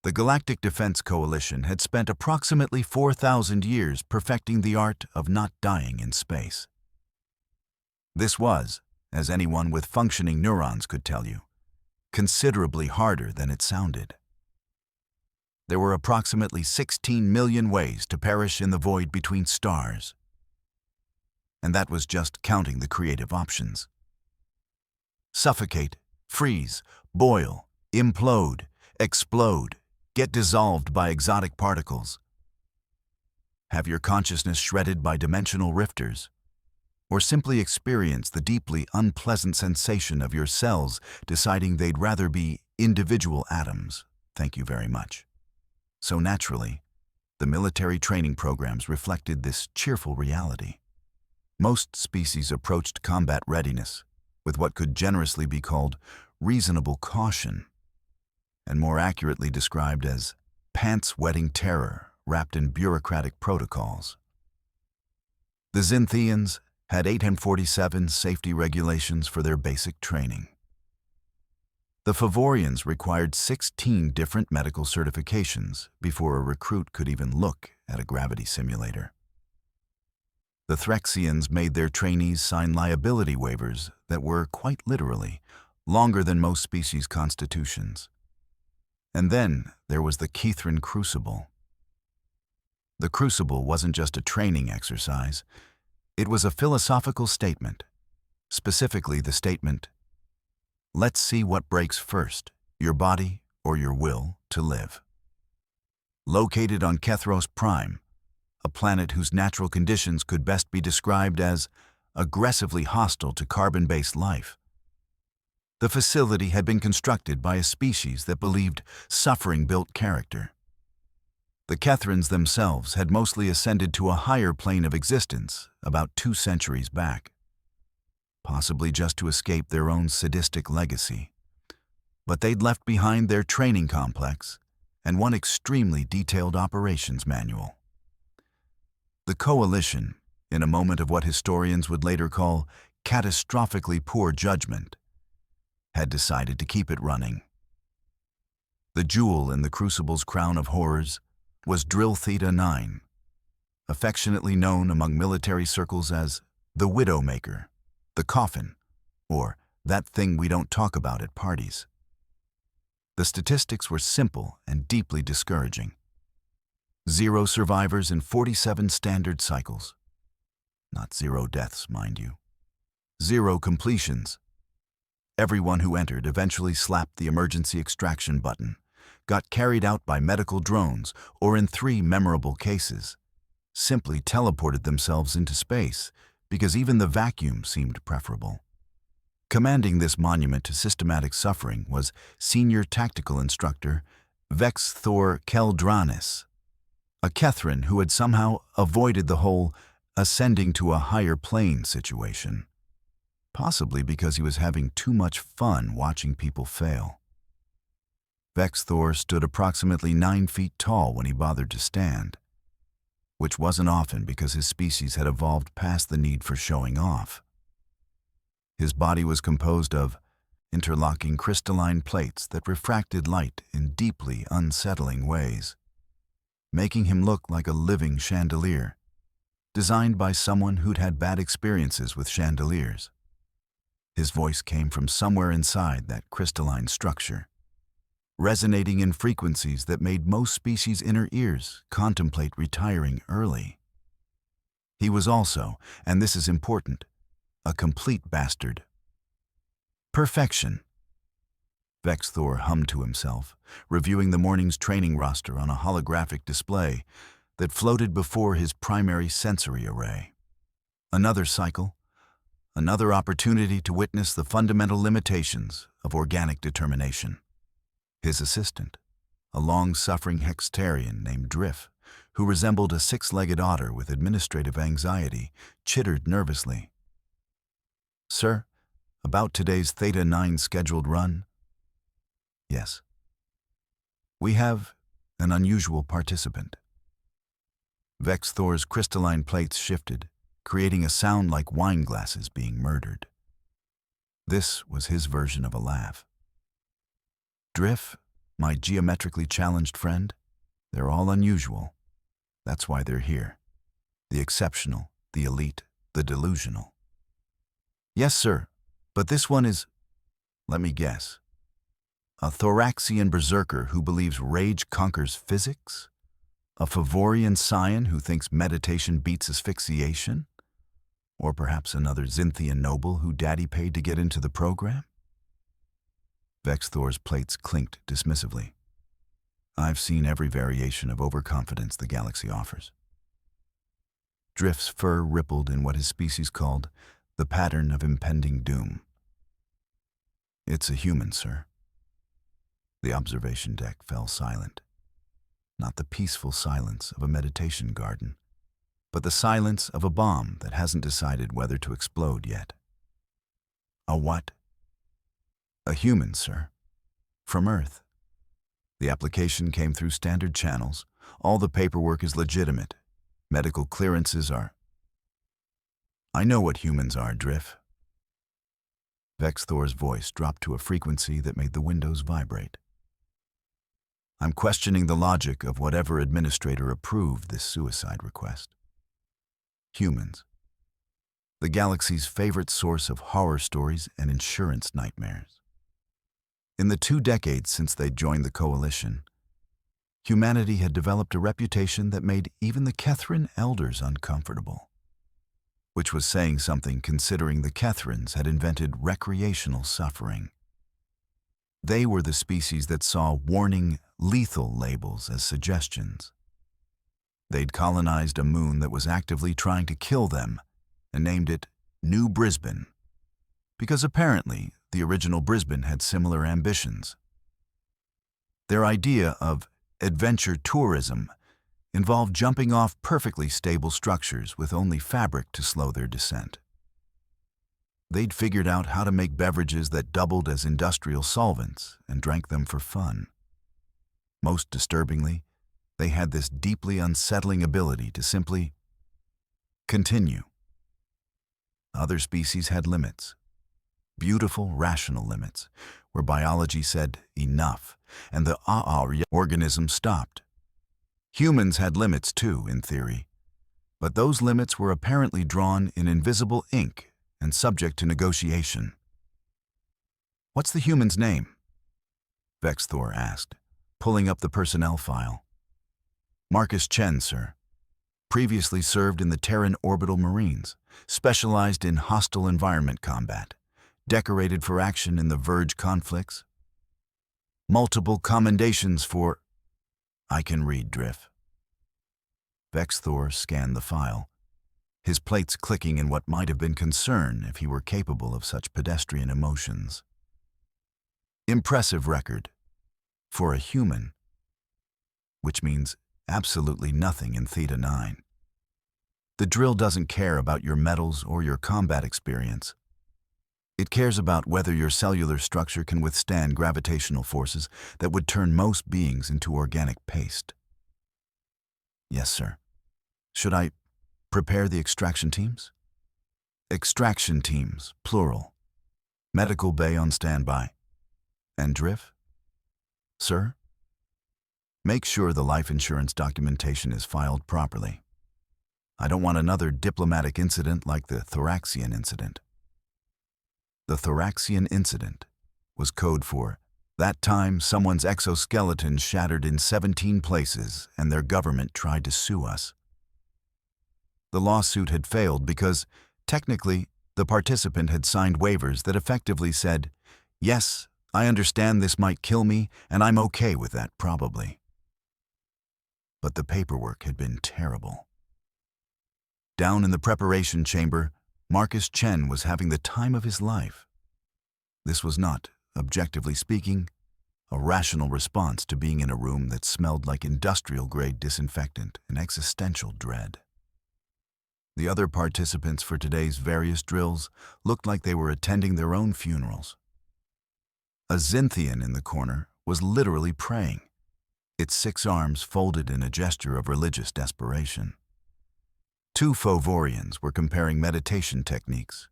The Galactic Defense Coalition had spent approximately 4,000 years perfecting the art of not dying in space. This was, as anyone with functioning neurons could tell you, considerably harder than it sounded. There were approximately 16 million ways to perish in the void between stars. And that was just counting the creative options. Suffocate, freeze, boil, implode, explode, get dissolved by exotic particles. Have your consciousness shredded by dimensional rifters, or simply experience the deeply unpleasant sensation of your cells deciding they'd rather be individual atoms. Thank you very much. So naturally, the military training programs reflected this cheerful reality. Most species approached combat readiness with what could generously be called reasonable caution, and more accurately described as pants-wetting terror wrapped in bureaucratic protocols. The Xinthians had 847 safety regulations for their basic training. The Favorians required 16 different medical certifications before a recruit could even look at a gravity simulator. The Threxians made their trainees sign liability waivers that were, quite literally, longer than most species' constitutions. And then there was the Kithran Crucible. The Crucible wasn't just a training exercise. It was a philosophical statement, specifically the statement, "Let's see what breaks first, your body or your will to live." Located on Kethros Prime, a planet whose natural conditions could best be described as aggressively hostile to carbon-based life, the facility had been constructed by a species that believed suffering built character. The Kethrans themselves had mostly ascended to a higher plane of existence about 2 centuries back, possibly just to escape their own sadistic legacy. But they'd left behind their training complex and one extremely detailed operations manual. The Coalition, in a moment of what historians would later call catastrophically poor judgment, had decided to keep it running. The jewel in the Crucible's crown of horrors was Drill Theta 9, affectionately known among military circles as the Widowmaker, the Coffin, or that thing we don't talk about at parties. The statistics were simple and deeply discouraging. 0 survivors in 47 standard cycles. Not 0 deaths, mind you. 0 completions. Everyone who entered eventually slapped the emergency extraction button, got carried out by medical drones, or in 3 memorable cases, simply teleported themselves into space because even the vacuum seemed preferable. Commanding this monument to systematic suffering was Senior Tactical Instructor Vex Thor Keldranis, a Kethran who had somehow avoided the whole ascending to a higher plane situation, possibly because he was having too much fun watching people fail. Vex Thor stood approximately 9 feet tall when he bothered to stand, which wasn't often because his species had evolved past the need for showing off. His body was composed of interlocking crystalline plates that refracted light in deeply unsettling ways, making him look like a living chandelier, designed by someone who'd had bad experiences with chandeliers. His voice came from somewhere inside that crystalline structure, resonating in frequencies that made most species' inner ears contemplate retiring early. He was also, and this is important, a complete bastard. Perfection. Vex Thor hummed to himself, reviewing the morning's training roster on a holographic display that floated before his primary sensory array. Another cycle, another opportunity to witness the fundamental limitations of organic determination. His assistant, a long-suffering Hextarian named Driff, who resembled a 6-legged otter with administrative anxiety, chittered nervously. "Sir, about today's Theta 9 scheduled run?" "Yes." "We have an unusual participant." Vex Thor's crystalline plates shifted, creating a sound like wine glasses being murdered. This was his version of a laugh. "Driff, My geometrically challenged friend? They're all unusual. That's why they're here. The exceptional, the elite, the delusional. Yes, sir, but this one is, let me guess, a Thoraxian berserker who believes rage conquers physics? A Favorian scion who thinks meditation beats asphyxiation? Or perhaps another Xinthian noble who Daddy paid to get into the program? Vexthor's plates clinked dismissively. I've seen every variation of overconfidence the galaxy offers. Drift's fur rippled in what his species called the pattern of impending doom. It's a human, sir. The observation deck fell silent. Not the peaceful silence of a meditation garden, but the silence of a bomb that hasn't decided whether to explode yet. A what? A human, sir. From Earth. The application came through standard channels. All the paperwork is legitimate. Medical clearances are... I know what humans are, Drift. Vexthor's voice dropped to a frequency that made the windows vibrate. I'm questioning the logic of whatever administrator approved this suicide request. Humans. The galaxy's favorite source of horror stories and insurance nightmares. In the 2 decades since they'd joined the coalition, humanity had developed a reputation that made even the Kethrin elders uncomfortable. Which was saying something considering the Kethrins had invented recreational suffering. They were the species that saw warning lethal labels as suggestions. They'd colonized a moon that was actively trying to kill them and named it New Brisbane, because apparently the original Brisbane had similar ambitions. Their idea of adventure tourism involved jumping off perfectly stable structures with only fabric to slow their descent. They'd figured out how to make beverages that doubled as industrial solvents and drank them for fun. Most disturbingly, they had this deeply unsettling ability to simply continue. Other species had limits. Beautiful, rational limits, where biology said enough, and the organism stopped. Humans had limits too, in theory, but those limits were apparently drawn in invisible ink and subject to negotiation. What's the human's name? Vexthor asked, pulling up the personnel file. Marcus Chen, sir. Previously served in the Terran Orbital Marines, specialized in hostile environment combat, decorated for action in the Verge conflicts. Multiple commendations for... I can read, Drift. Vexthor scanned the file, his plates clicking in what might have been concern if he were capable of such pedestrian emotions. Impressive record. For a human. Which means absolutely nothing in Theta 9. The drill doesn't care about your medals or your combat experience. It cares about whether your cellular structure can withstand gravitational forces that would turn most beings into organic paste. Yes, sir. Should I prepare the extraction teams? Extraction teams, plural. Medical bay on standby. And Drift? Sir? Make sure the life insurance documentation is filed properly. I don't want another diplomatic incident like the Thoraxian incident. The Thoraxian incident was code for that time someone's exoskeleton shattered in 17 places and their government tried to sue us. The lawsuit had failed because, technically, the participant had signed waivers that effectively said, yes, I understand this might kill me, and I'm okay with that, probably. But the paperwork had been terrible. Down in the preparation chamber, Marcus Chen was having the time of his life. This was not, objectively speaking, a rational response to being in a room that smelled like industrial-grade disinfectant and existential dread. The other participants for today's various drills looked like they were attending their own funerals. A Xinthian in the corner was literally praying, its 6 arms folded in a gesture of religious desperation. 2 Favorians were comparing meditation techniques,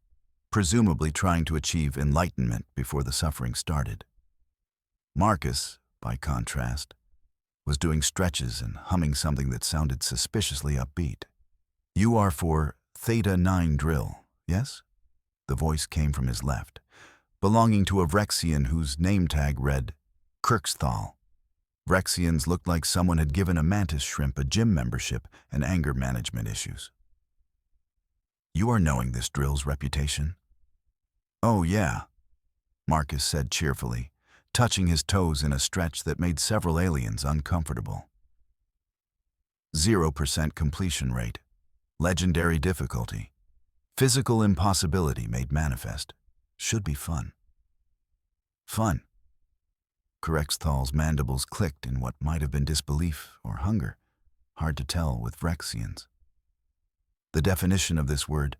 presumably trying to achieve enlightenment before the suffering started. Marcus, by contrast, was doing stretches and humming something that sounded suspiciously upbeat. "You are for Theta 9 drill, yes?" The voice came from his left, belonging to a Vrexian whose name tag read Kirksthal. Vrexians looked like someone had given a mantis shrimp a gym membership and anger management issues. "You are knowing this drill's reputation?" "Oh, yeah," Marcus said cheerfully, touching his toes in a stretch that made several aliens uncomfortable. 0% completion rate, legendary difficulty, physical impossibility made manifest. Should be fun. Fun. Kirkstal's mandibles clicked in what might have been disbelief or hunger, hard to tell with Vrexians. The definition of this word,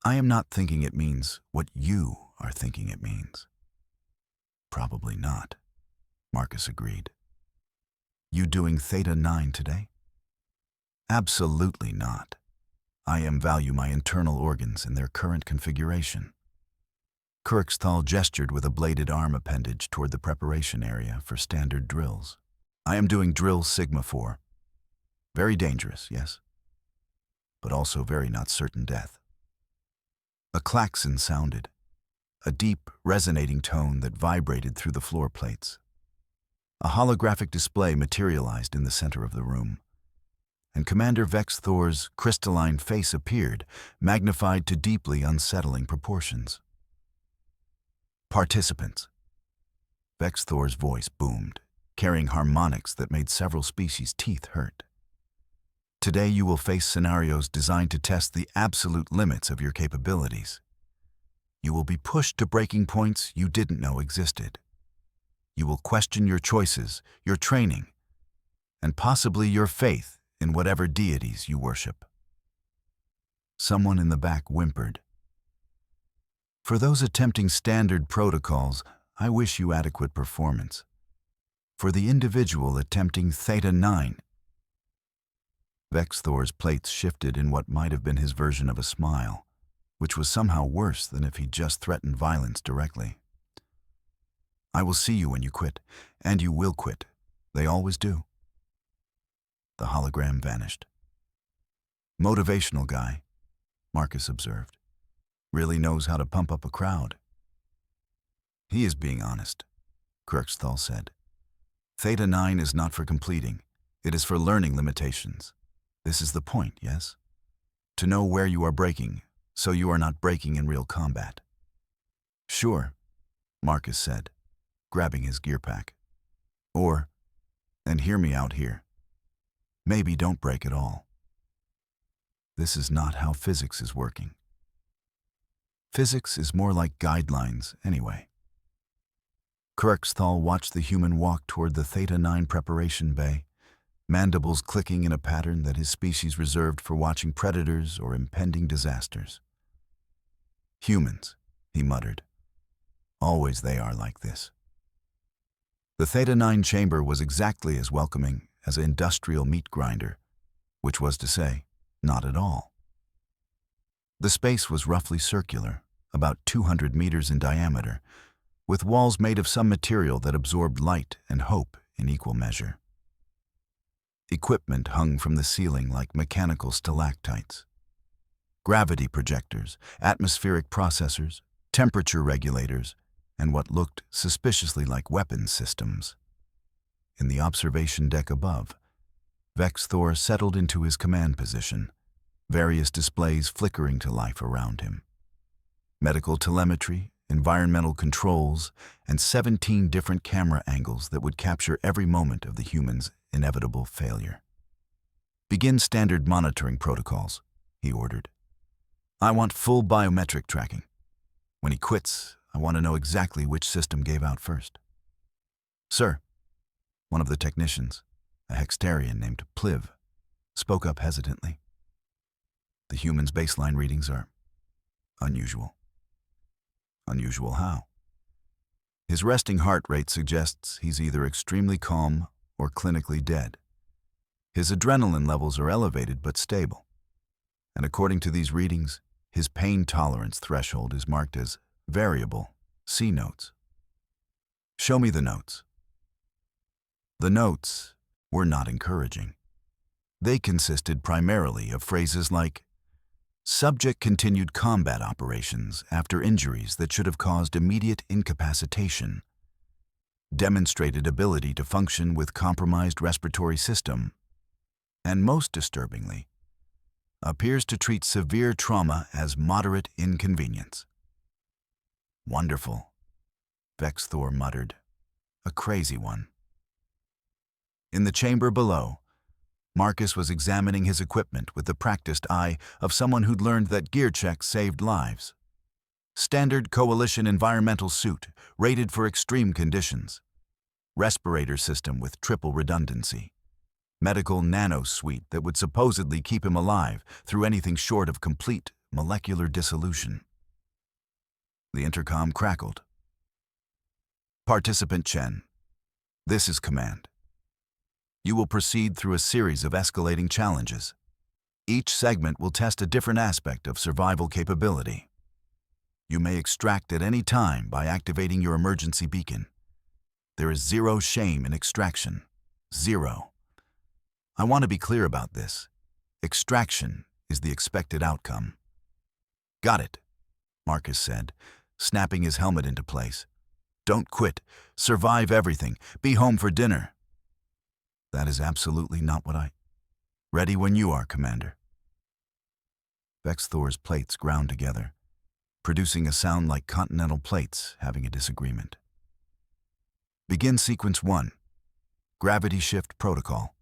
I am not thinking it means what you are thinking it means. Probably not, Marcus agreed. You doing Theta 9 today? Absolutely not. I value my internal organs in their current configuration. Kirkstal gestured with a bladed arm appendage toward the preparation area for standard drills. I am doing drill Sigma 4. Very dangerous, yes, but also very not certain death. A klaxon sounded, a deep, resonating tone that vibrated through the floor plates. A holographic display materialized in the center of the room, and Commander Vex Thor's crystalline face appeared, magnified to deeply unsettling proportions. Participants. Vex Thor's voice boomed, carrying harmonics that made several species' teeth hurt. Today you will face scenarios designed to test the absolute limits of your capabilities. You will be pushed to breaking points you didn't know existed. You will question your choices, your training, and possibly your faith in whatever deities you worship. Someone in the back whimpered. For those attempting standard protocols, I wish you adequate performance. For the individual attempting Theta 9, Vex Thor's plates shifted in what might have been his version of a smile, which was somehow worse than if he'd just threatened violence directly. I will see you when you quit, and you will quit. They always do. The hologram vanished. Motivational guy, Marcus observed. Really knows how to pump up a crowd. He is being honest, Kirkstal said. Theta 9 is not for completing. It is for learning limitations. This is the point, yes? To know where you are breaking, so you are not breaking in real combat. Sure, Marcus said, grabbing his gear pack. Or, and hear me out here, maybe don't break at all. This is not how physics is working. Physics is more like guidelines, anyway. Kirkstal watched the human walk toward the Theta 9 preparation bay, mandibles clicking in a pattern that his species reserved for watching predators or impending disasters. Humans, he muttered. Always they are like this. The Theta 9 chamber was exactly as welcoming as an industrial meat grinder, which was to say, not at all. The space was roughly circular, about 200 meters in diameter, with walls made of some material that absorbed light and hope in equal measure. Equipment hung from the ceiling like mechanical stalactites. Gravity projectors, atmospheric processors, temperature regulators, and what looked suspiciously like weapons systems. In the observation deck above, Vex Thor settled into his command position, various displays flickering to life around him. Medical telemetry, environmental controls, and 17 different camera angles that would capture every moment of the human's inevitable failure. Begin standard monitoring protocols, he ordered. I want full biometric tracking. When he quits, I want to know exactly which system gave out first. Sir, one of the technicians, a Hextarian named Pliv, spoke up hesitantly. The human's baseline readings are unusual. Unusual how? His resting heart rate suggests he's either extremely calm or clinically dead. His adrenaline levels are elevated but stable. And according to these readings, his pain tolerance threshold is marked as variable. See notes. Show me the notes. The notes were not encouraging. They consisted primarily of phrases like, "Subject continued combat operations after injuries that should have caused immediate incapacitation. Demonstrated ability to function with compromised respiratory system. And most disturbingly, appears to treat severe trauma as moderate inconvenience." "Wonderful," Vex Thor muttered. "A crazy one." In the chamber below, Marcus was examining his equipment with the practiced eye of someone who'd learned that gear checks saved lives. Standard Coalition environmental suit, rated for extreme conditions. Respirator system with triple redundancy. Medical nano suite that would supposedly keep him alive through anything short of complete molecular dissolution. The intercom crackled. "Participant Chen, this is command. You will proceed through a series of escalating challenges. Each segment will test a different aspect of survival capability. You may extract at any time by activating your emergency beacon. There is zero shame in extraction. Zero. I want to be clear about this. Extraction is the expected outcome." "Got it," Marcus said, snapping his helmet into place. "Don't quit. Survive everything. Be home for dinner." "That is absolutely not what I—" "Ready when you are, Commander." Vex Thor's plates ground together, producing a sound like continental plates having a disagreement. "Begin Sequence 1. Gravity Shift Protocol."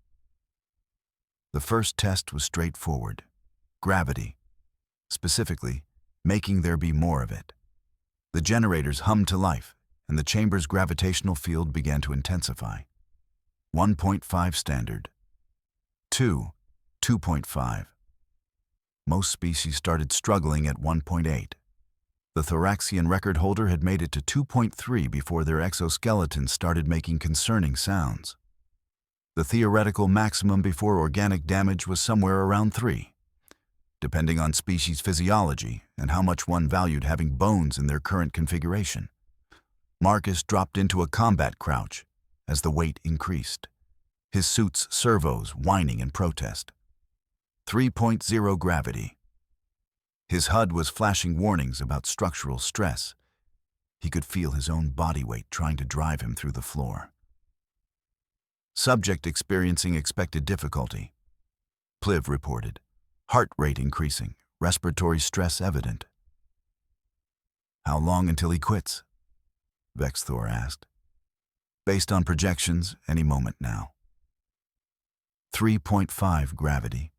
The first test was straightforward. Gravity. Specifically, making there be more of it. The generators hummed to life, and the chamber's gravitational field began to intensify. 1.5 standard. 2, 2.5. Most species started struggling at 1.8. The Thoraxian record holder had made it to 2.3 before their exoskeletons started making concerning sounds. The theoretical maximum before organic damage was somewhere around 3, depending on species physiology and how much one valued having bones in their current configuration. Marcus dropped into a combat crouch as the weight increased, his suit's servos whining in protest. 3.0 gravity. His HUD was flashing warnings about structural stress. He could feel his own body weight trying to drive him through the floor. Subject experiencing expected difficulty. Pliv reported. Heart rate increasing, respiratory stress evident. "How long until he quits?" Vex Thor asked. "Based on projections, any moment now." 3.5 gravity.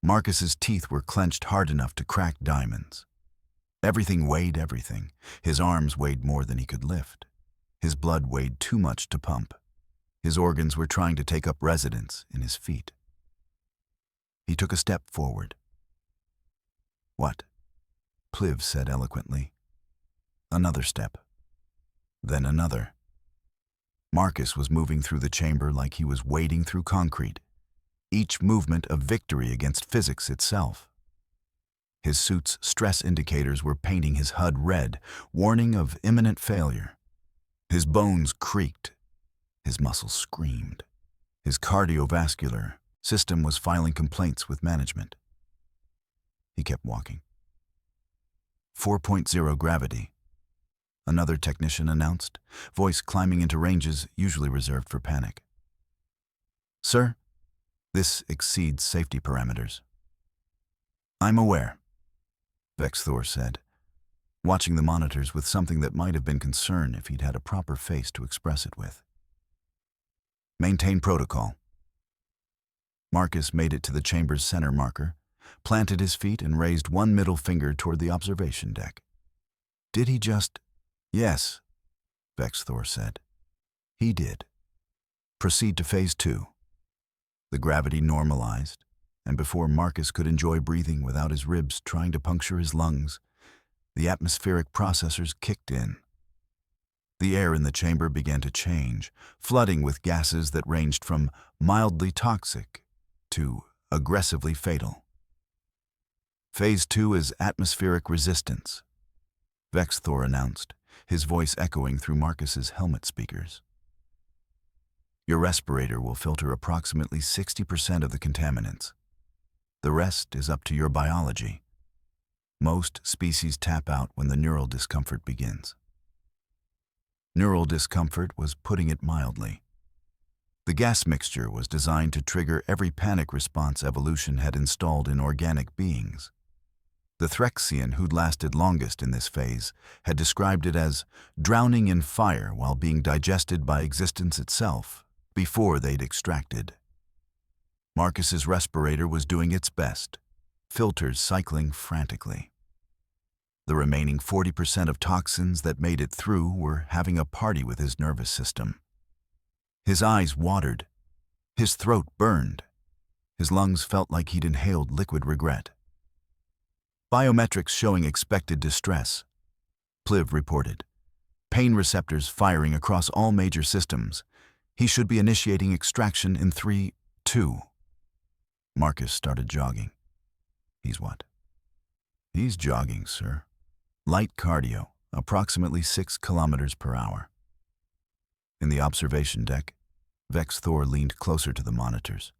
Marcus's teeth were clenched hard enough to crack diamonds. Everything weighed everything. His arms weighed more than he could lift. His blood weighed too much to pump. His organs were trying to take up residence in his feet. He took a step forward. "What?" Pliv said eloquently. Another step. Then another. Marcus was moving through the chamber like he was wading through concrete, each movement a victory against physics itself. His suit's stress indicators were painting his HUD red, warning of imminent failure. His bones creaked. His muscles screamed. His cardiovascular system was filing complaints with management. He kept walking. 4.0 gravity. Another technician announced, voice climbing into ranges usually reserved for panic. "Sir, this exceeds safety parameters." "I'm aware," Vex Thor said, watching the monitors with something that might have been concern if he'd had a proper face to express it with. "Maintain protocol." Marcus made it to the chamber's center marker, planted his feet and raised one middle finger toward the observation deck. Did he just— "Yes," Vex Thor said. "He did." Proceed to Phase 2. The gravity normalized, and before Marcus could enjoy breathing without his ribs trying to puncture his lungs, the atmospheric processors kicked in. The air in the chamber began to change, flooding with gases that ranged from mildly toxic to aggressively fatal. Phase 2 is atmospheric resistance, Vex Thor announced, his voice echoing through Marcus's helmet speakers. Your respirator will filter approximately 60% of the contaminants. The rest is up to your biology. Most species tap out when the neural discomfort begins. Neural discomfort was putting it mildly. The gas mixture was designed to trigger every panic response evolution had installed in organic beings. The Threxian who'd lasted longest in this phase had described it as drowning in fire while being digested by existence itself before they'd extracted. Marcus's respirator was doing its best, filters cycling frantically. The remaining 40% of toxins that made it through were having a party with his nervous system. His eyes watered, his throat burned, his lungs felt like he'd inhaled liquid regret. Biometrics showing expected distress. Pliv reported. Pain receptors firing across all major systems. He should be initiating extraction in 3, 2. Marcus started jogging. He's what? He's jogging, sir. Light cardio, approximately 6 kilometers per hour. In the observation deck, Vex Thor leaned closer to the monitors,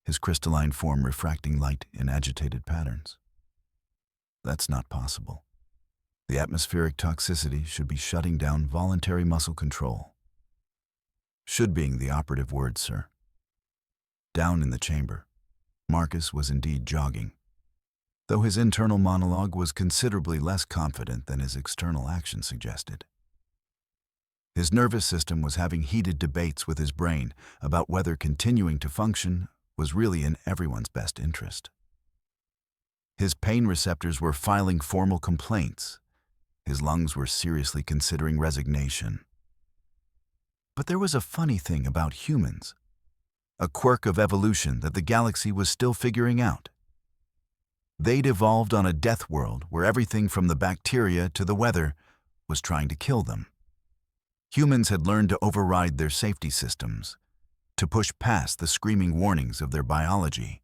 his crystalline form refracting light in agitated patterns. That's not possible. The atmospheric toxicity should be shutting down voluntary muscle control. Should being the operative word, sir. Down in the chamber, Marcus was indeed jogging, though his internal monologue was considerably less confident than his external action suggested. His nervous system was having heated debates with his brain about whether continuing to function was really in everyone's best interest. His pain receptors were filing formal complaints. His lungs were seriously considering resignation. But there was a funny thing about humans, a quirk of evolution that the galaxy was still figuring out. They'd evolved on a death world where everything from the bacteria to the weather was trying to kill them. Humans had learned to override their safety systems, to push past the screaming warnings of their biology.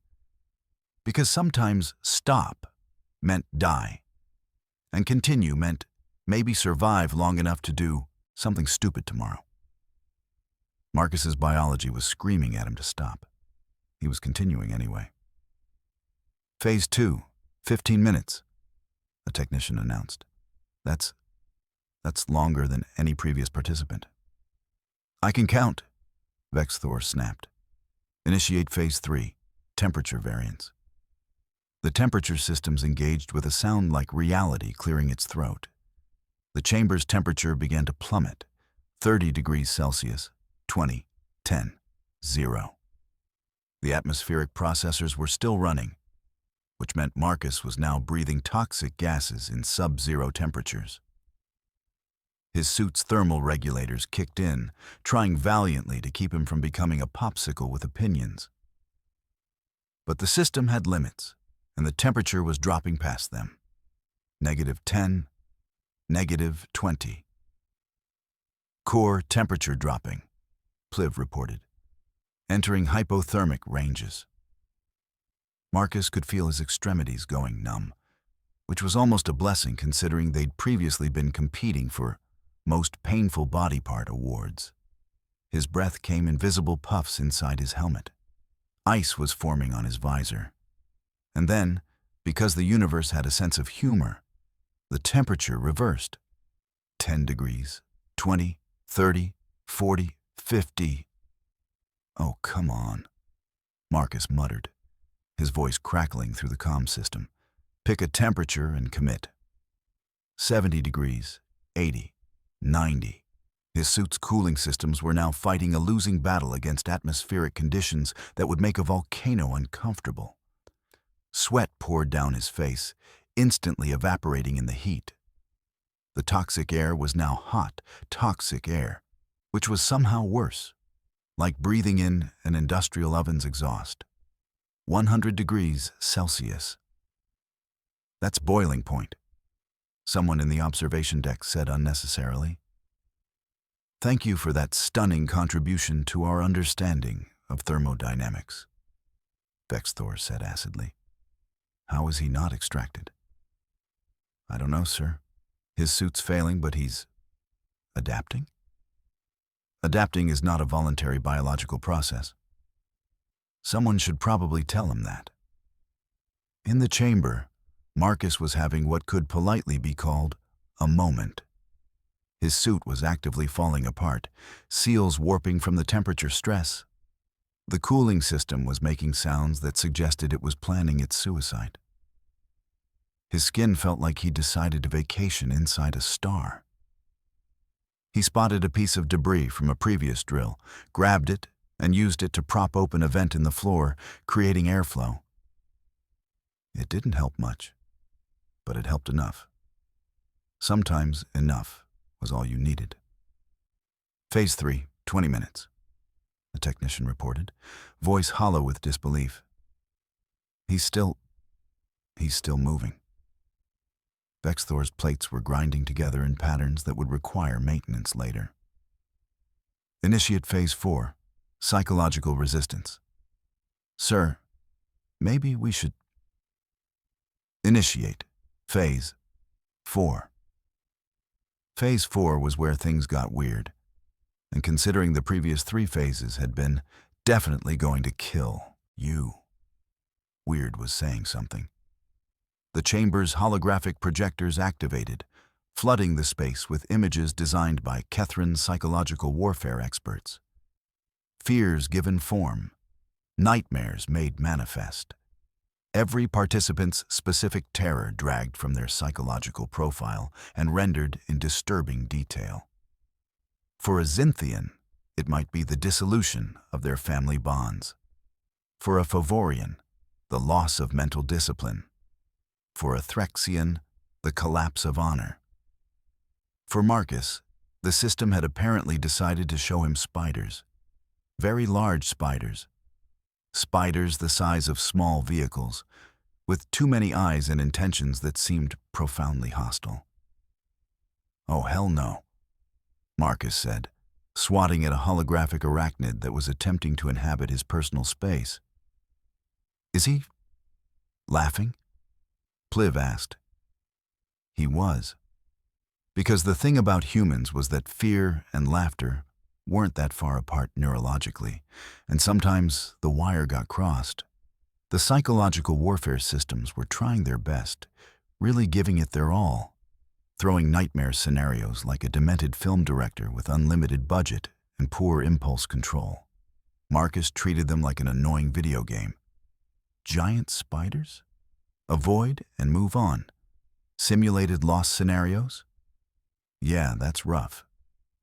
Because sometimes stop meant die, and continue meant maybe survive long enough to do something stupid tomorrow. Marcus's biology was screaming at him to stop. He was continuing anyway. Phase 2, 15 minutes, the technician announced. That's longer than any previous participant. I can count, Vex Thor snapped. Initiate Phase 3, temperature variance. The temperature systems engaged with a sound like reality clearing its throat. The chamber's temperature began to plummet, 30 degrees Celsius, 20, 10, 0. The atmospheric processors were still running, which meant Marcus was now breathing toxic gases in sub-zero temperatures. His suit's thermal regulators kicked in, trying valiantly to keep him from becoming a popsicle with opinions. But the system had limits, and the temperature was dropping past them. -10, -20. Core temperature dropping, Pliv reported, entering hypothermic ranges. Marcus could feel his extremities going numb, which was almost a blessing considering they'd previously been competing for most painful body part awards. His breath came in visible puffs inside his helmet. Ice was forming on his visor. And then, because the universe had a sense of humor, the temperature reversed. 10 degrees, 20, 30, 40, 50. Oh, come on, Marcus muttered, his voice crackling through the comm system. Pick a temperature and commit. 70 degrees, 80, 90. His suit's cooling systems were now fighting a losing battle against atmospheric conditions that would make a volcano uncomfortable. Sweat poured down his face, instantly evaporating in the heat. The toxic air was now hot, toxic air, which was somehow worse, like breathing in an industrial oven's exhaust. 100 degrees Celsius. That's boiling point, someone in the observation deck said unnecessarily. Thank you for that stunning contribution to our understanding of thermodynamics, Vex Thor said acidly. How is he not extracted? I don't know, sir. His suit's failing, but he's adapting? Adapting is not a voluntary biological process. Someone should probably tell him that. In the chamber, Marcus was having what could politely be called a moment. His suit was actively falling apart, seals warping from the temperature stress. The cooling system was making sounds that suggested it was planning its suicide. His skin felt like he'd decided to vacation inside a star. He spotted a piece of debris from a previous drill, grabbed it, and used it to prop open a vent in the floor, creating airflow. It didn't help much, but it helped enough. Sometimes enough was all you needed. Phase 3, 20 minutes, the technician reported, voice hollow with disbelief. He's still moving. Vexthor's plates were grinding together in patterns that would require maintenance later. Initiate Phase 4, psychological resistance. Sir, maybe we should... Initiate Phase 4. Phase 4 was where things got weird, and considering the previous 3 phases had been definitely going to kill you. Weird was saying something. The chamber's holographic projectors activated, flooding the space with images designed by Kethran's psychological warfare experts. Fears given form, nightmares made manifest. Every participant's specific terror dragged from their psychological profile and rendered in disturbing detail. For a Zynthian, it might be the dissolution of their family bonds. For a Favorian, the loss of mental discipline. For a Threxian, the collapse of honor. For Marcus, the system had apparently decided to show him spiders. Very large spiders. Spiders the size of small vehicles, with too many eyes and intentions that seemed profoundly hostile. Oh, hell no, Marcus said, swatting at a holographic arachnid that was attempting to inhabit his personal space. Is he laughing? Pliv asked. He was. Because the thing about humans was that fear and laughter weren't that far apart neurologically, and sometimes the wire got crossed. The psychological warfare systems were trying their best, really giving it their all, throwing nightmare scenarios like a demented film director with unlimited budget and poor impulse control. Marcus treated them like an annoying video game. Giant spiders? Avoid and move on. Simulated loss scenarios? Yeah, that's rough,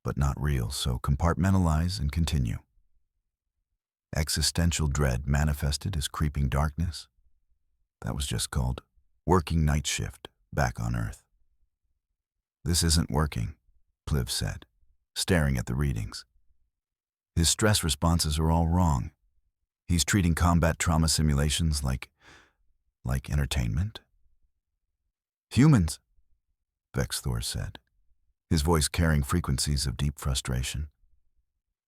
but not real, so compartmentalize and continue. Existential dread manifested as creeping darkness. That was just called working night shift back on Earth. This isn't working, Pliv said, staring at the readings. His stress responses are all wrong. He's treating combat trauma simulations like entertainment. Humans, Vexthor said, his voice carrying frequencies of deep frustration,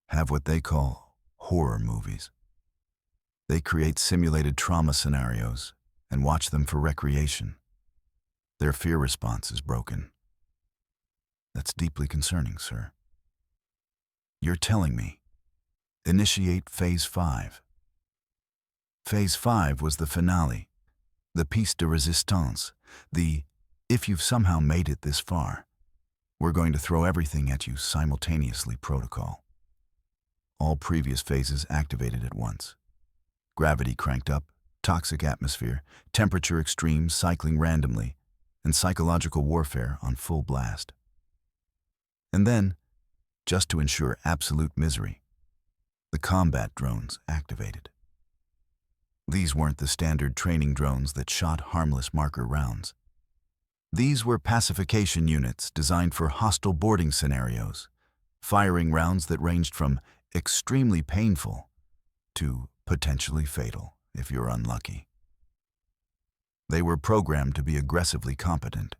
have what they call horror movies. They create simulated trauma scenarios and watch them for recreation. Their fear response is broken. That's deeply concerning, sir. You're telling me, initiate Phase 5. Phase 5 was the finale, the piece de resistance, the if you've somehow made it this far, we're going to throw everything at you simultaneously protocol. All previous phases activated at once. Gravity cranked up, toxic atmosphere, temperature extremes cycling randomly, and psychological warfare on full blast. And then, just to ensure absolute misery, the combat drones activated. These weren't the standard training drones that shot harmless marker rounds. These were pacification units designed for hostile boarding scenarios, firing rounds that ranged from extremely painful to potentially fatal if you're unlucky. They were programmed to be aggressively competent,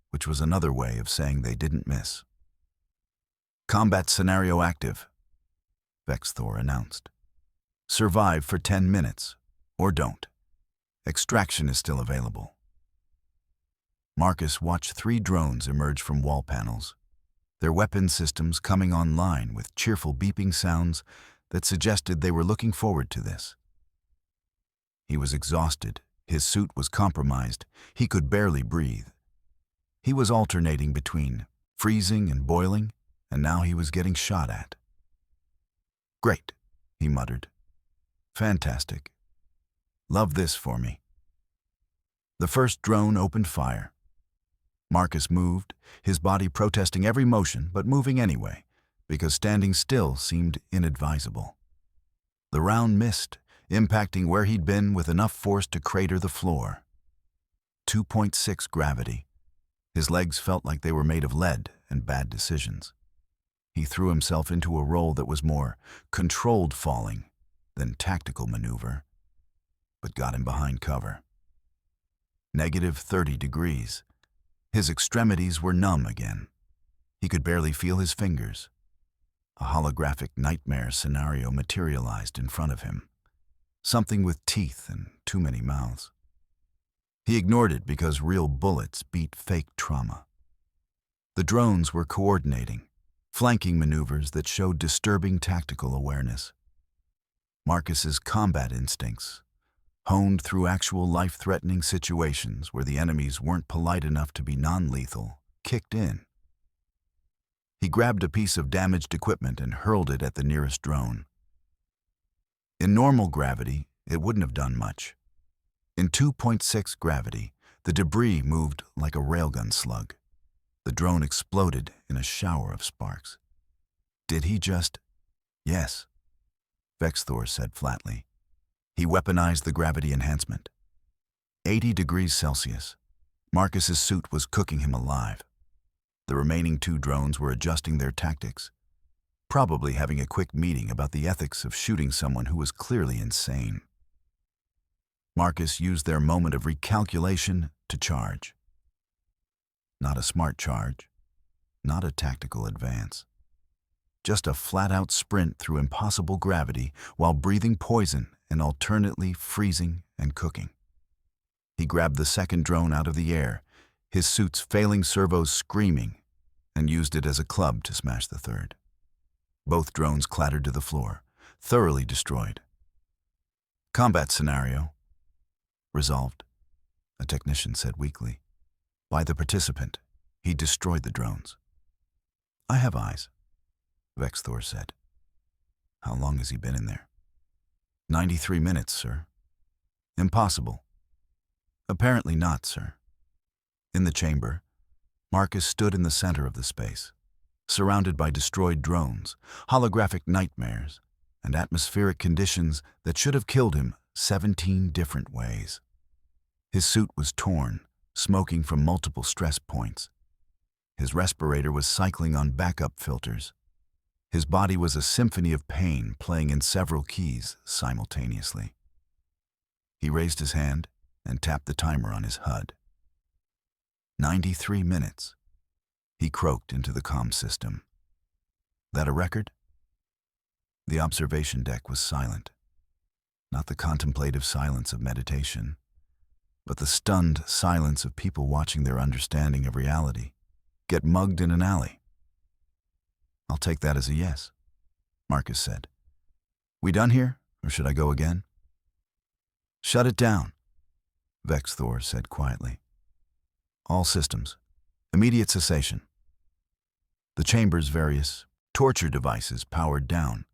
which was another way of saying they didn't miss. Combat scenario active, Vexthor announced. Survive for 10 minutes, or don't. Extraction is still available. Marcus watched 3 drones emerge from wall panels. their weapon systems coming online with cheerful beeping sounds that suggested they were looking forward to this. He was exhausted, his suit was compromised, he could barely breathe. He was alternating between freezing and boiling, and now he was getting shot at. "Great," he muttered. "Fantastic. Love this for me." The first drone opened fire. Marcus moved, his body protesting every motion but moving anyway, because standing still seemed inadvisable. The round missed, impacting where he'd been with enough force to crater the floor. 2.6 gravity. His legs felt like they were made of lead and bad decisions. He threw himself into a role that was more controlled falling than tactical maneuver, but got him behind cover. -30 degrees. His extremities were numb again. He could barely feel his fingers. A holographic nightmare scenario materialized in front of him. Something with teeth and too many mouths. He ignored it because real bullets beat fake trauma. The drones were coordinating, flanking maneuvers that showed disturbing tactical awareness. Marcus's combat instincts, honed through actual life-threatening situations where the enemies weren't polite enough to be non-lethal, kicked in. He grabbed a piece of damaged equipment and hurled it at the nearest drone. In normal gravity, it wouldn't have done much. In 2.6 gravity, the debris moved like a railgun slug. The drone exploded in a shower of sparks. Did he just? Yes, Vexthor said flatly. He weaponized the gravity enhancement. 80 degrees Celsius. Marcus's suit was cooking him alive. The remaining 2 drones were adjusting their tactics, probably having a quick meeting about the ethics of shooting someone who was clearly insane. Marcus used their moment of recalculation to charge. Not a smart charge, not a tactical advance. Just a flat-out sprint through impossible gravity while breathing poison and alternately freezing and cooking. He grabbed the second drone out of the air, his suit's failing servos screaming, and used it as a club to smash the third. Both drones clattered to the floor, thoroughly destroyed. Combat scenario. Resolved, a technician said weakly. By the participant, he destroyed the drones. I have eyes, Vexthor said. How long has he been in there? 93 minutes, sir. Impossible. Apparently not, sir. In the chamber, Marcus stood in the center of the space, surrounded by destroyed drones, holographic nightmares, and atmospheric conditions that should have killed him 17 different ways. His suit was torn, smoking from multiple stress points. His respirator was cycling on backup filters. His body was a symphony of pain playing in several keys simultaneously. He raised his hand and tapped the timer on his HUD. 93 minutes. He croaked into the comm system. That a record? The observation deck was silent. Not the contemplative silence of meditation, but the stunned silence of people watching their understanding of reality get mugged in an alley. I'll take that as a yes, Marcus said. We done here, or should I go again? Shut it down, Vexthor said quietly. All systems. Immediate cessation. The chamber's various torture devices powered down.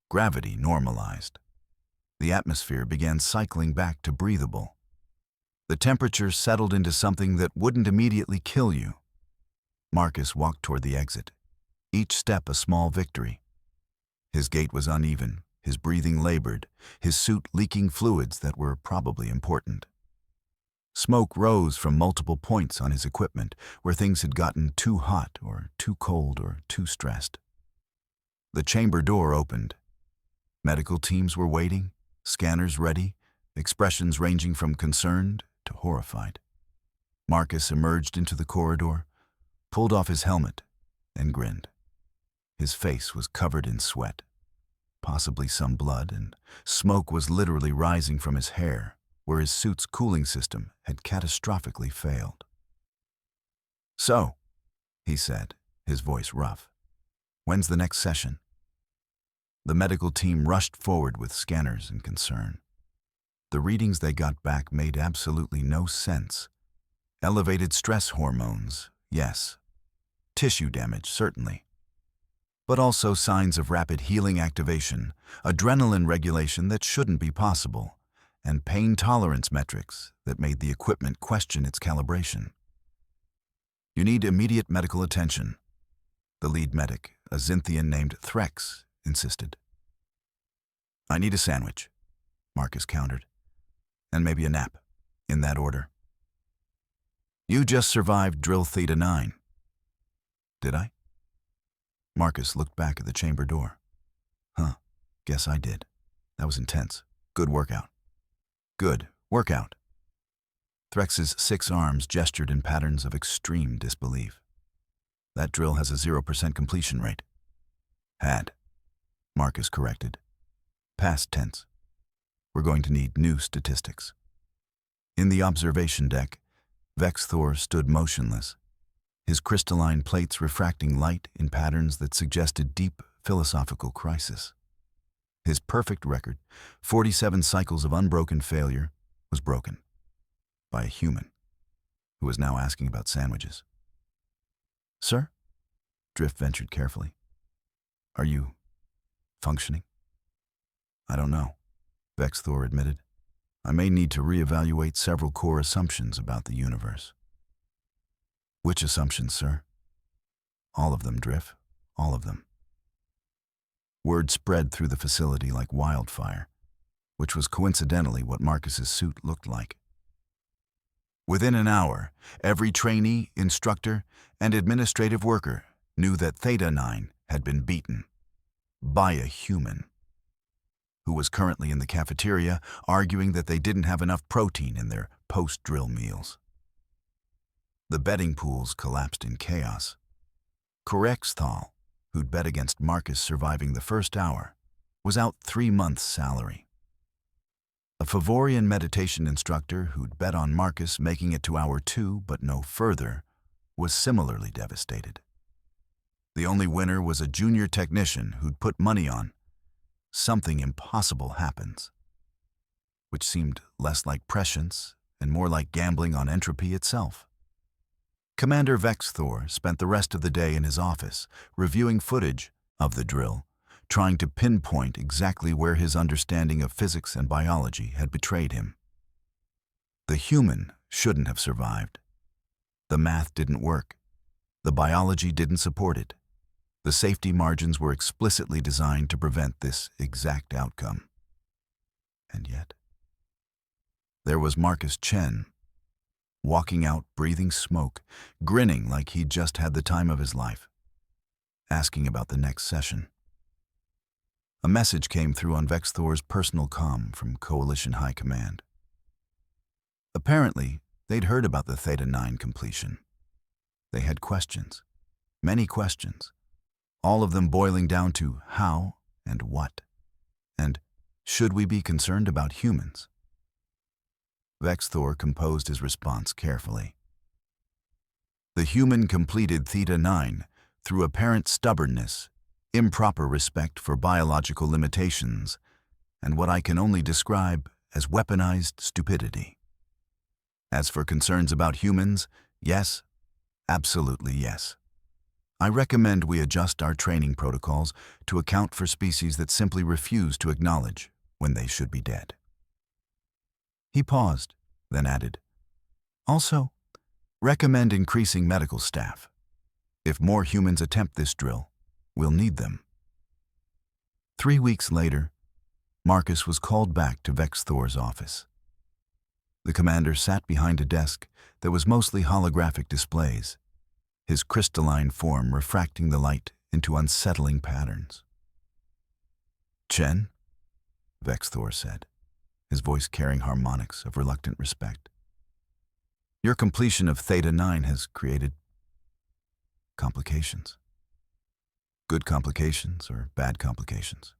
Gravity normalized. The atmosphere began cycling back to breathable. The temperature settled into something that wouldn't immediately kill you. Marcus walked toward the exit, each step a small victory. His gait was uneven, his breathing labored, his suit leaking fluids that were probably important. Smoke rose from multiple points on his equipment where things had gotten too hot or too cold or too stressed. The chamber door opened. Medical teams were waiting, scanners ready, expressions ranging from concerned to horrified. Marcus emerged into the corridor, pulled off his helmet, and grinned. His face was covered in sweat, possibly some blood, and smoke was literally rising from his hair, where his suit's cooling system had catastrophically failed. So, he said, his voice rough. When's the next session? The medical team rushed forward with scanners and concern. The readings they got back made absolutely no sense. Elevated stress hormones, yes. Tissue damage, certainly. But also signs of rapid healing activation, adrenaline regulation that shouldn't be possible, and pain tolerance metrics that made the equipment question its calibration. You need immediate medical attention, the lead medic, a Xynthian named Threx, insisted. I need a sandwich, Marcus countered, and maybe a nap, in that order. You just survived Drill Theta 9. Did I? Marcus looked back at the chamber door. Huh, guess I did. That was intense. Good workout. Good workout. Threx's 6 arms gestured in patterns of extreme disbelief. That drill has a 0% completion rate. Had. Marcus corrected. Past tense. We're going to need new statistics. In the observation deck, Vexthor stood motionless, his crystalline plates refracting light in patterns that suggested deep philosophical crisis. His perfect record, 47 cycles of unbroken failure, was broken by a human who was now asking about sandwiches. Sir? Drift ventured carefully. Are you functioning? I don't know, Vexthor admitted. I may need to reevaluate several core assumptions about the universe. Which assumptions, sir? All of them, Drift. All of them. Word spread through the facility like wildfire, which was coincidentally what Marcus's suit looked like. Within an hour, every trainee, instructor, and administrative worker knew that Theta 9 had been beaten by a human who was currently in the cafeteria arguing that they didn't have enough protein in their post-drill meals. The betting pools collapsed in chaos. Korexthal, who'd bet against Marcus surviving the first hour, was out 3 months' salary. A Favorian meditation instructor who'd bet on Marcus making it to hour 2 but no further was similarly devastated. The only winner was a junior technician who'd put money on something impossible happens, which seemed less like prescience and more like gambling on entropy itself. Commander Vexthor spent the rest of the day in his office, reviewing footage of the drill, trying to pinpoint exactly where his understanding of physics and biology had betrayed him. The human shouldn't have survived. The math didn't work. The biology didn't support it. The safety margins were explicitly designed to prevent this exact outcome. And yet, there was Marcus Chen, walking out, breathing smoke, grinning like he'd just had the time of his life, asking about the next session. A message came through on Vexthor's personal comm from Coalition High Command. Apparently, they'd heard about the Theta 9 completion. They had questions, many questions, all of them boiling down to how and what, and should we be concerned about humans? Vexthor composed his response carefully. The human completed Theta 9 through apparent stubbornness, improper respect for biological limitations, and what I can only describe as weaponized stupidity. As for concerns about humans, yes, absolutely yes. I recommend we adjust our training protocols to account for species that simply refuse to acknowledge when they should be dead. He paused, then added, also, recommend increasing medical staff. If more humans attempt this drill, we'll need them. 3 weeks later, Marcus was called back to Vexthor's office. The commander sat behind a desk that was mostly holographic displays, his crystalline form refracting the light into unsettling patterns. Chen, Vexthor said, his voice carrying harmonics of reluctant respect. Your completion of Theta 9 has created complications. Good complications or bad complications.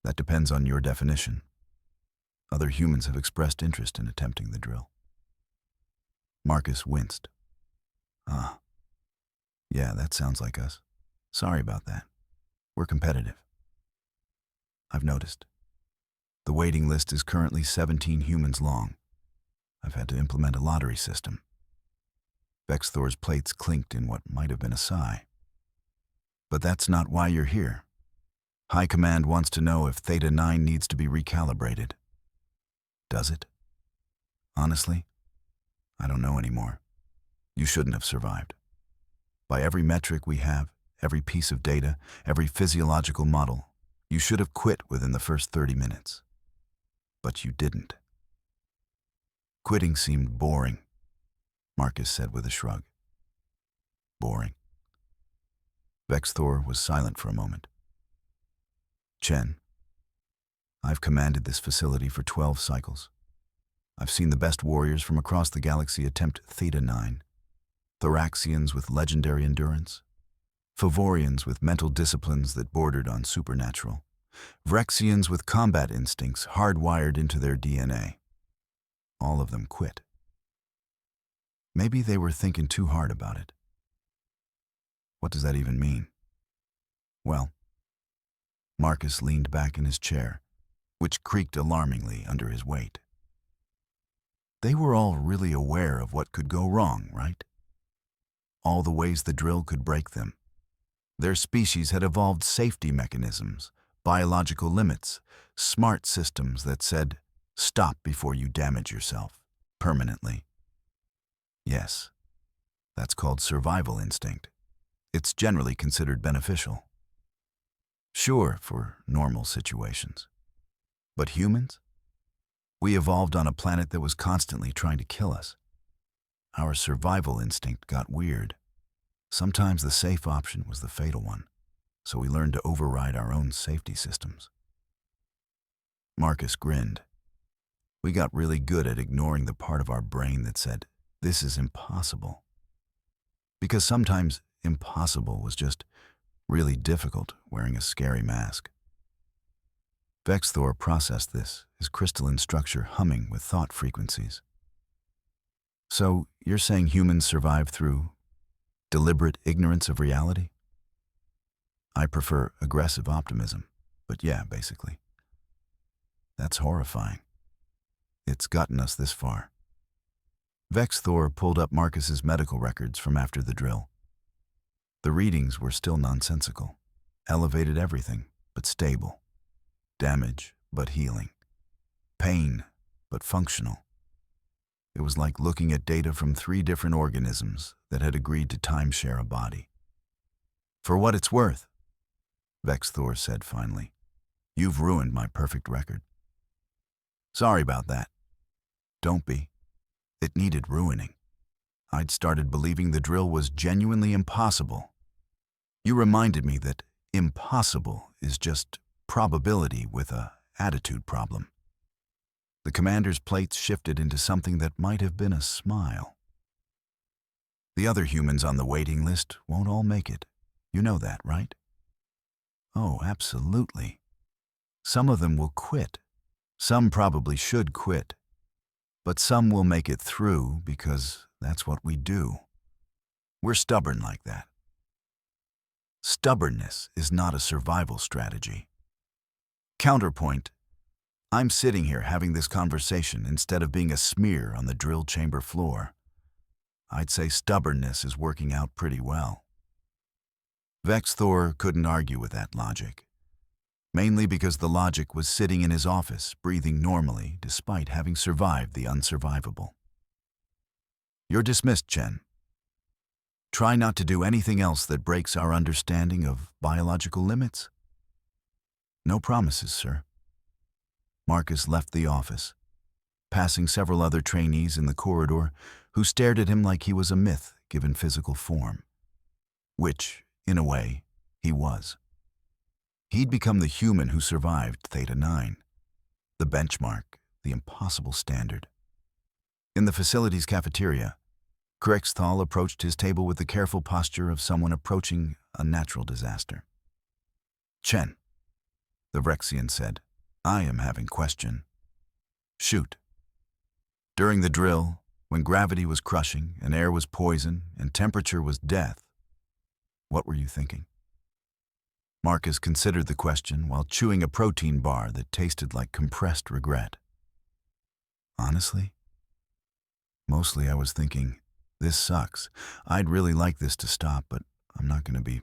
That depends on your definition. Other humans have expressed interest in attempting the drill. Marcus winced. Ah. Yeah, that sounds like us. Sorry about that. We're competitive. I've noticed. The waiting list is currently 17 humans long. I've had to implement a lottery system. Vexthor's plates clinked in what might have been a sigh. But that's not why you're here. High Command wants to know if Theta 9 needs to be recalibrated. Does it? Honestly, I don't know anymore. You shouldn't have survived. By every metric we have, every piece of data, every physiological model, you should have quit within the first 30 minutes. But you didn't. Quitting seemed boring, Marcus said with a shrug. Boring. Vexthor was silent for a moment. Chen, I've commanded this facility for 12 cycles. I've seen the best warriors from across the galaxy attempt Theta 9. Thoraxians with legendary endurance. Favorians with mental disciplines that bordered on supernatural. Vrexians with combat instincts hardwired into their DNA. All of them quit. Maybe they were thinking too hard about it. What does that even mean? Well, Marcus leaned back in his chair, which creaked alarmingly under his weight. They were all really aware of what could go wrong, right? All the ways the drill could break them. Their species had evolved safety mechanisms, biological limits, smart systems that said, stop before you damage yourself, permanently. Yes, that's called survival instinct. It's generally considered beneficial. Sure, for normal situations. But humans? We evolved on a planet that was constantly trying to kill us. Our survival instinct got weird. Sometimes the safe option was the fatal one, so we learned to override our own safety systems. Marcus grinned. We got really good at ignoring the part of our brain that said, this is impossible. Because sometimes impossible was just really difficult wearing a scary mask. Vexthor processed this, his crystalline structure humming with thought frequencies. So, you're saying humans survive through deliberate ignorance of reality? I prefer aggressive optimism, but yeah, basically. That's horrifying. It's gotten us this far. Vexthor pulled up Marcus's medical records from after the drill. The readings were still nonsensical. Elevated everything, but stable. Damage, but healing. Pain, but functional. It was like looking at data from 3 different organisms that had agreed to timeshare a body. For what it's worth, Vexthor said finally, you've ruined my perfect record. Sorry about that. Don't be. It needed ruining. I'd started believing the drill was genuinely impossible. You reminded me that impossible is just probability with a attitude problem. The commander's plates shifted into something that might have been a smile. The other humans on the waiting list won't all make it. You know that, right? Oh, absolutely. Some of them will quit. Some probably should quit. But some will make it through because that's what we do. We're stubborn like that. Stubbornness is not a survival strategy. Counterpoint, I'm sitting here having this conversation instead of being a smear on the drill chamber floor. I'd say stubbornness is working out pretty well. Vexthor couldn't argue with that logic, mainly because the logic was sitting in his office, breathing normally despite having survived the unsurvivable. You're dismissed, Chen. Try not to do anything else that breaks our understanding of biological limits. No promises, sir. Marcus left the office, passing several other trainees in the corridor who stared at him like he was a myth given physical form. Which, in a way, he was. He'd become the human who survived Theta 9, the benchmark, the impossible standard. In the facility's cafeteria, Kralix approached his table with the careful posture of someone approaching a natural disaster. Chen, the Vrexian said, I am having question. Shoot. During the drill, when gravity was crushing and air was poison and temperature was death, What were you thinking? Marcus considered the question while chewing a protein bar that tasted like compressed regret. Honestly? Mostly I was thinking, this sucks. I'd really like this to stop, but I'm not going to be